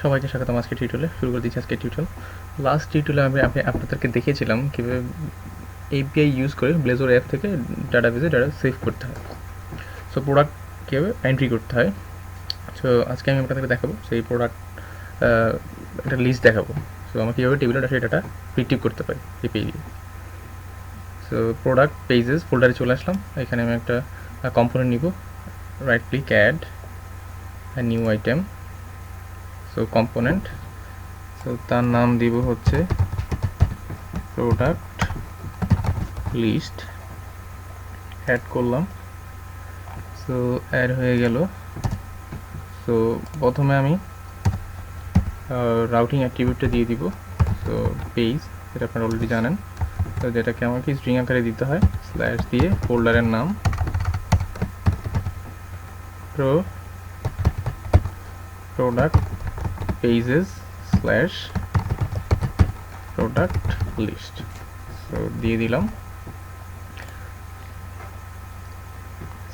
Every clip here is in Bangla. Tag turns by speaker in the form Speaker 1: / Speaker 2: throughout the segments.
Speaker 1: সবাইকে স্বাগতম আজকে টিউটোরিয়ালে। শুরু করে দিচ্ছি আজকে টিউটোরিয়াল। লাস্ট টিউটোরিয়ালে আমি আপনাদেরকে দেখিয়েছিলাম কীভাবে এপিআই ইউজ করে ব্লেজর অ্যাপ থেকে ডাটাবেসে ডাটা সেভ করতে হয়। সো প্রোডাক্ট কীভাবে এন্ট্রি করতে হয়। সো আজকে আমি আপনাদেরকে দেখাবো সেই প্রোডাক্ট একটা লিস্ট দেখাবো। সো আমরা কীভাবে টেবিলে সেই ডাটা রিট্রিভ করতে পারি এপিআই দিয়ে। সো প্রোডাক্ট পেজেস ফোল্ডারে চলে আসলাম। এখানে আমি একটা কম্পোনেন্ট নিব, right click add new item. So component, so তার নাম দিব হচ্ছে প্রোডাক্ট লিস্ট। অ্যাড করলাম, সো অ্যাড হয়ে গেল। সো প্রথমে আমি রাউটিং অ্যাট্রিবিউটটা দিয়ে দিব। সো পেজ, এটা আপনারা অলরেডি জানেন। তো যেটাকে আমাকে স্ট্রিং আকারে দিতে হয়, স্ল্যাশ দিয়ে ফোল্ডারের নাম product pages slash product list. So দিয়ে দিলাম।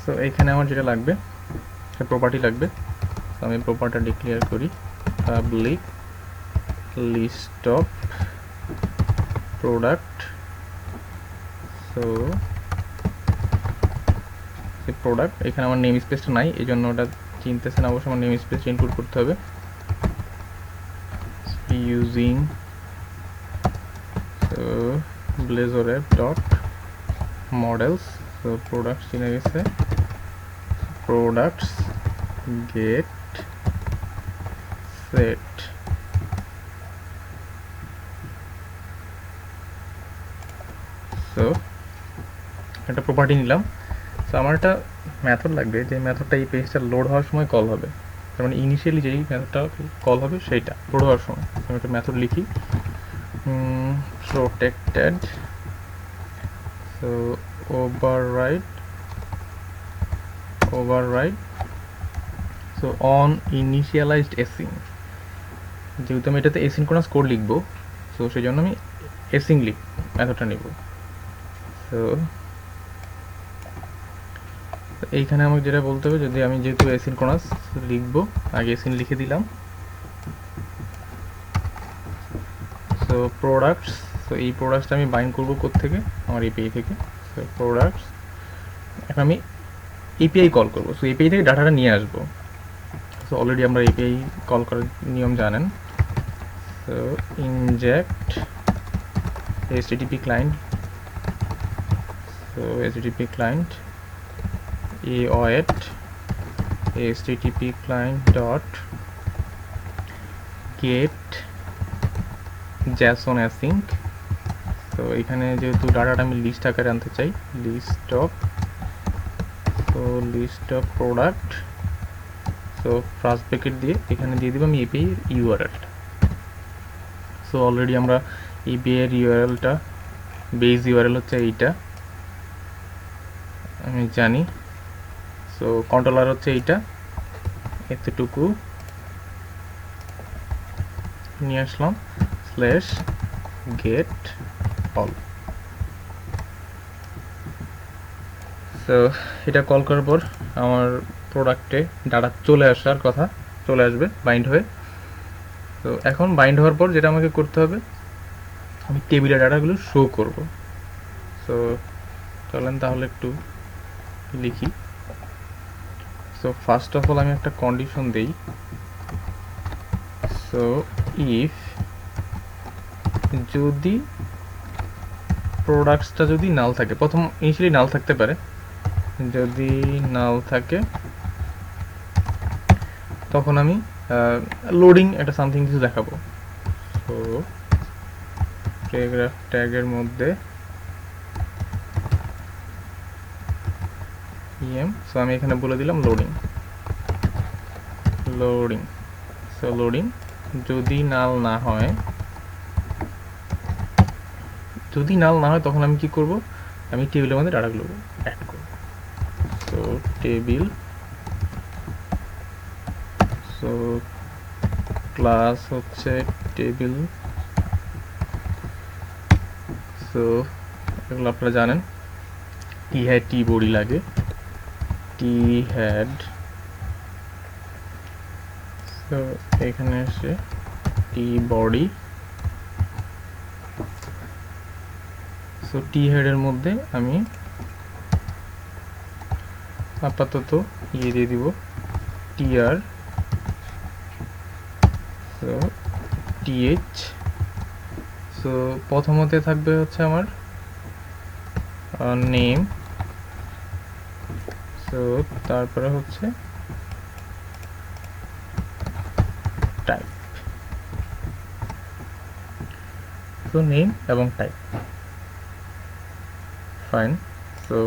Speaker 1: সো এইখানে আমার যেটা লাগবে প্রপার্টি লাগবে। তো আমি প্রপার্টিটা ডিক্লেয়ার করি public list of product. So product, এখানে আমার নেম স্পেসটা নাই, এই জন্য ওটা চিনতেছে না। অবশ্যই আমার নেম স্পেস ইনক্লুড করতে হবে using Blazor app dot models. So products চিনে গেছে, products get set। সো একটা প্রপার্টি নিলাম। সো আমার একটা মেথড লাগবে, যে মেথডটা এই পেজটা লোড হওয়ার সময় কল হবে। তার মানে ইনিশিয়ালি যেই মেথডটা কল হবে সেইটা লোড হওয়ার সময় আমি একটা মেথড লিখি protected। so override so on initialized async। যেহেতু আমি এটাতে asynchronous কোড লিখবো, সো সেই জন্য আমি async মেথডটা নিব। সো এইখানে আমাকে যেটা বলতে হবে, যদি আমি যেহেতু asynchronous লিখবো, আগে async লিখে দিলাম। সো প্রোডাক্টস, সো এই প্রোডাক্টসটা আমি বাইন্ড করবো কোত্থেকে, আমার এপিআই থেকে। সো প্রোডাক্টস, এখন আমি এপিআই কল করবো। সো এপিআই থেকে ডাটাটা নিয়ে আসবো। সো অলরেডি আমরা এপিআই কল করার নিয়ম জানেন। So inject http client, so http client await http client dot get JSON async। তো এখানে যেহেতু ডাটাটা আমি লিস্ট আকারে আনতে চাই, list of product. So first bracket দিয়ে এখানে দিয়ে দিব আমি এপিআই ইউআরএলটা। সো অলরেডি আমরা এপিআই এর ইউআরএলটা, বেস ইউআরএল হচ্ছে এইটা আমি জানি। সো কন্ট্রোলার হচ্ছে এইটা, এতটুকু নিয়ে আসলাম, স্ল্যাশ গেট অল। সো এটা কল করার পর আমার প্রোডাক্টে ডাটা চলে আসার কথা, চলে আসবে বাইন্ড হয়ে। তো এখন বাইন্ড হওয়ার পর যেটা আমাকে করতে হবে, আমি টেবিলে ডাটাগুলো শো করব। সো চলেন তাহলে একটু লিখি। সো ফার্স্ট অফ অল আমি একটা কন্ডিশন দেই। সো ইফ, যদি প্রোডাক্টসটা যদি নাল থাকে, প্রথম ইনিশিয়ালি নাল থাকতে পারে, যদি নাল থাকে তখন আমি লোডিং একটা সামথিং কিছু দেখাবো। সো প্যারাগ্রাফ ট্যাগের মধ্যে সো আমি এখানে বলে দিলাম লোডিং। সো লোডিং যদি নাল না হয়, তখন আমি কি করব, আমি টেবিলের মধ্যে ডাটাগুলো অ্যাড করব। সো টেবিল, সো ক্লাস হচ্ছে টেবিল। সো এগুলো আপনারা জানেন, টি হ্যাড টি বডি লাগে, টি হ্যাড তো এখানে এসে টি বডি, সো টি হেডের মধ্যে আমি আপাতত ইয়ে দিয়ে দিব টিআর, সো টিএইচ। সো প্রথমতে থাকবে হচ্ছে আমার নেম, সো তারপরে হচ্ছে টাইপ, সো নেম এবং টাইপ, ফাইন। সো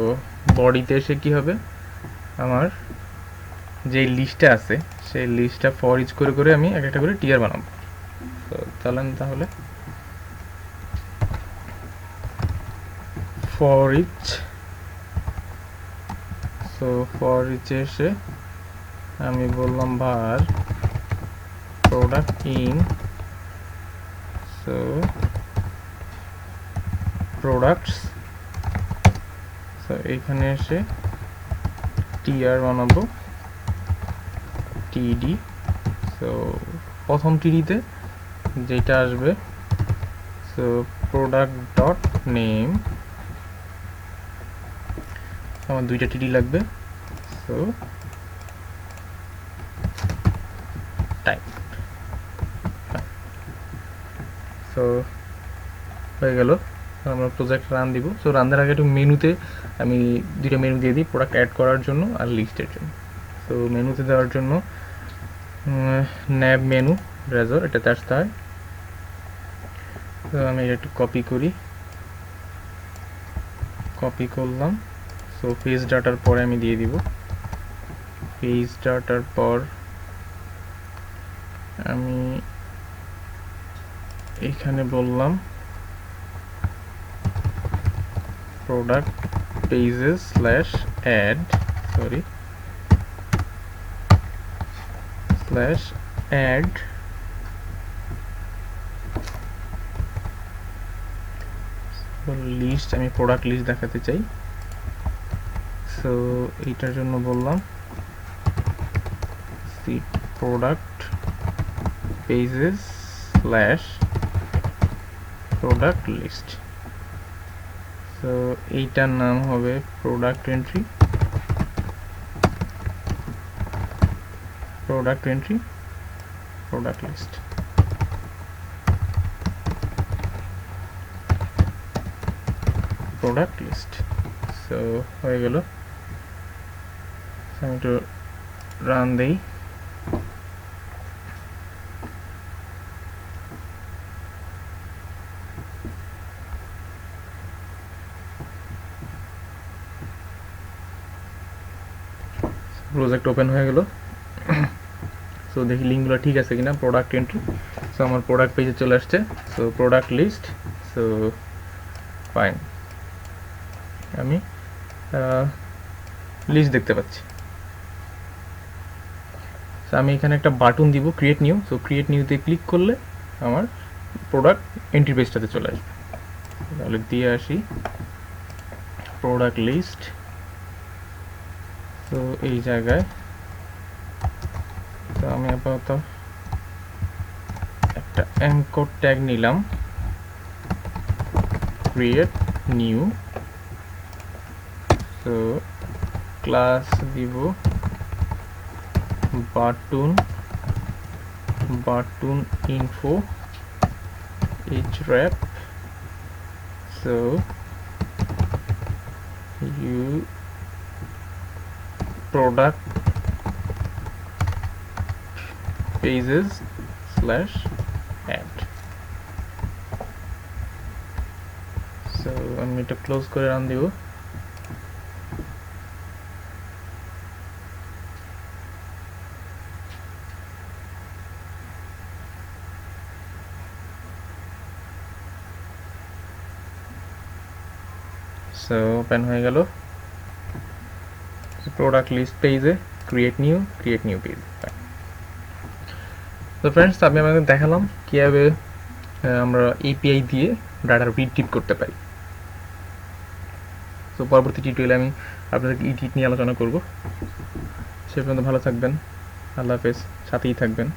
Speaker 1: বডিতে এসে কি হবে, আমার যে লিস্টটা আছে সেই লিস্টটা ফর ইচ করে করে আমি এক একটা করে টিয়ার বানাবো। তো চলেন তাহলে ফর ইচ, সো ফর ইচে এসে আমি বললাম ভার product in, so products, so এইখানে এসে টিআর বানাবো টিডি। সো প্রথম টিডিতে যেটা আসবে, সো প্রোডাক্ট ডট নেম, আমার দুইটা টিডি লাগবে, সো টাইপ। সো হয়ে গেল, আমরা প্রজেক্ট রান দিব। সো রান দেওয়ার আগে একটু মেনুতে আমি দুইটা মেনু দিয়ে দিই, প্রোডাক্ট অ্যাড করার জন্য আর লিস্টের জন্য। সো মেনুতে দেওয়ার জন্য ন্যাব মেনু ব্লেজর, এটাতে আসতে হয়। তো আমি এটা একটু কপি করি, কপি করলাম। সো পেজ ডাটার পরে আমি দিয়ে দিব, পেজ ডাটার পর আমি এখানে বললাম product pages slash add, sorry slash add list, আমি প্রোডাক্ট লিস্ট দেখাতে চাই। সো এইটার জন্য বললাম product pages slash product list. So এইটার নাম হবে product entry, product entry product list. Product list. So হয়ে গেল, আমি একটু রান দেই। প্রজেক্ট ওপেন হয়ে গেল। সো দেখি লিঙ্কগুলো ঠিক আছে কিনা, প্রোডাক্ট এন্ট্রি। সো আমার প্রোডাক্ট পেজে চলে আসছে, so product list, so fine, আমি লিস্ট দেখতে পাচ্ছি। সো আমি এখানে একটা বাটন দিব ক্রিয়েট নিউ, সো ক্রিয়েট নিউতে ক্লিক করলে আমার প্রোডাক্ট এন্ট্রি পেজটাতে চলে আসবে। তাহলে দিয়ে আসি প্রোডাক্ট লিস্ট, তো এই জায়গায় তো আমি আপাতত একটা অ্যাঙ্কর ট্যাগ নিলাম, ক্রিয়েট নিউ, তো ক্লাস দিব button info href, so you product pages slash add. So আমি এটা ক্লোজ করে রান দিব। সো ওপেন হয়ে গেল, প্রোডাক্ট লিস্ট পেজে ক্রিয়েট নিউ পেজ। তো ফ্রেন্ডস, আমি আমাদের দেখালাম কীভাবে আমরা এপিআই দিয়ে ডাটা রিট্রিভ করতে পারি। তো পরবর্তী টিউটোরিয়ালে আমি আপনাদেরকে এডিট নিয়ে আলোচনা করব। সে পর্যন্ত ভালো থাকবেন, আল্লাহ হাফেজ, সাথেই থাকবেন।